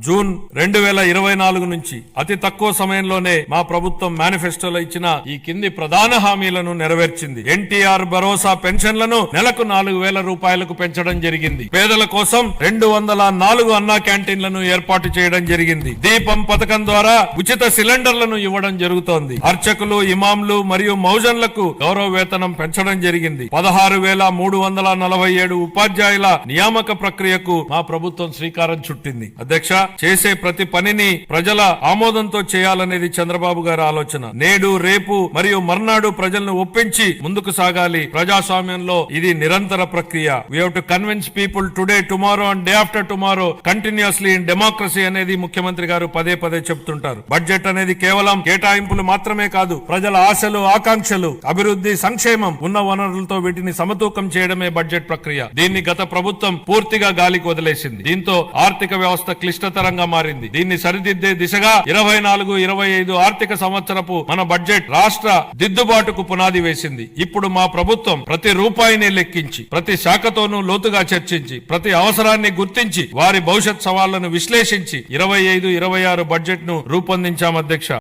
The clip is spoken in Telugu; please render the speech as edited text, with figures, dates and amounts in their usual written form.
జూన్ 2024 నుంచి అతి తక్కువ సమయంలోనే మా ప్రభుత్వం మేనిఫెస్టోలో ఇచ్చిన ఈ కింది ప్రధాన హామీలను నెరవేర్చింది. ఎన్టీఆర్ భరోసా పెన్షన్లను నెలకు 4,000 రూపాయలకు పెంచడం జరిగింది. పేదల కోసం 204 అన్నా క్యాంటీన్లను ఏర్పాటు చేయడం జరిగింది. దీపం పథకం ద్వారా ఉచిత సిలిండర్లను ఇవ్వడం జరుగుతోంది. అర్చకులు, ఇమాంలు మరియు మౌజన్లకు గౌరవ వేతనం పెంచడం జరిగింది. 16,347 ఉపాధ్యాయుల నియామక ప్రక్రియకు మా ప్రభుత్వం శ్రీకారం చుట్టింది. అధ్యక్ష, చేసే ప్రతి పనిని ప్రజల ఆమోదంతో చేయాలనేది చంద్రబాబు గారి ఆలోచన. నేడు, రేపు మరియు మర్నాడు ప్రజలను ఒప్పించి ముందుకు సాగాలి. ప్రజాస్వామ్యంలో ఇది నిరంతర ప్రక్రియ. We have to convince people today, tomorrow and day after tomorrow continuously in democracy అనేది ముఖ్యమంత్రి గారు పదే పదే చెప్తుంటారు. బడ్జెట్ అనేది కేవలం కేటాయింపులు మాత్రమే కాదు, ప్రజల ఆశలు, ఆకాంక్షలు, అభివృద్ధి, సంక్షేమం, ఉన్న వనరులతో వీటిని సమతూకం చేయడమే బడ్జెట్ ప్రక్రియ. దీన్ని గత ప్రభుత్వం పూర్తిగా గాలికి వదిలేసింది. దీంతో ఆర్థిక వ్యవస్థ క్లిష్టతరంగా మారింది. దీన్ని సరిదిద్దే దిశగా 24-25 ఆర్థిక సంవత్సరపు మన బడ్జెట్ రాష్ట్ర దిద్దుబాటుకు పునాది వేసింది. ఇప్పుడు మా ప్రభుత్వం ప్రతి రూపాయిని లెక్కించి, ప్రతి శాఖతోనూ లోతుగా చర్చించి, ప్రతి అవసరాన్ని గుర్తించి, వారి భవిష్యత్ సవాళ్లను విశ్లేషించి 25-26 బడ్జెట్ ను రూపొందించాం. అధ్యక్ష.